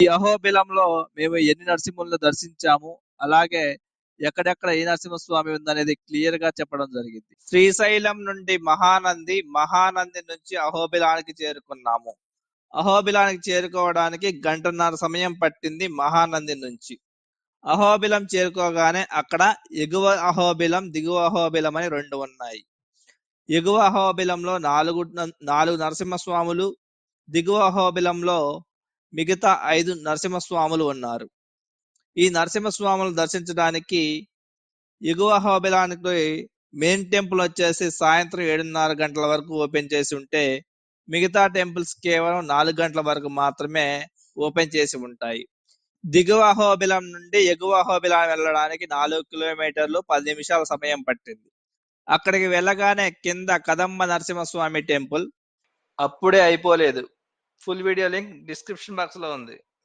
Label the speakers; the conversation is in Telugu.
Speaker 1: ఈ అహోబిలంలో మేము ఎన్ని నరసింహులను దర్శించాము, అలాగే ఎక్కడెక్కడ ఏ నరసింహస్వామి ఉందనేది క్లియర్ గా చెప్పడం జరిగింది. శ్రీశైలం నుండి మహానంది, మహానంది నుంచి అహోబిలానికి చేరుకున్నాము. అహోబిలానికి చేరుకోవడానికి గంటన్నర సమయం పట్టింది మహానంది నుంచి. అహోబిలం చేరుకోగానే అక్కడ ఎగువ అహోబిలం, దిగువ అహోబిలం అని రెండు ఉన్నాయి. ఎగువ అహోబిలంలో నాలుగు నరసింహస్వాములు, దిగువ అహోబిలంలో మిగతా 5 నరసింహస్వాములు ఉన్నారు. ఈ నరసింహస్వాములు దర్శించడానికి ఎగువ అహోబిలానికి మెయిన్ టెంపుల్ వచ్చేసి సాయంత్రం 7:30 గంటల వరకు ఓపెన్ చేసి ఉంటే, మిగతా టెంపుల్స్ కేవలం 4 గంటల వరకు మాత్రమే ఓపెన్ చేసి ఉంటాయి. దిగువ అహోబిలం నుండి ఎగువ అహోబిలం వెళ్ళడానికి 4 కిలోమీటర్లు 10 నిమిషాల సమయం పట్టింది. అక్కడికి వెళ్ళగానే కింద కదంబ నరసింహస్వామి టెంపుల్ అప్పుడే అయిపోలేదు. Full video link description box లో ఉంది.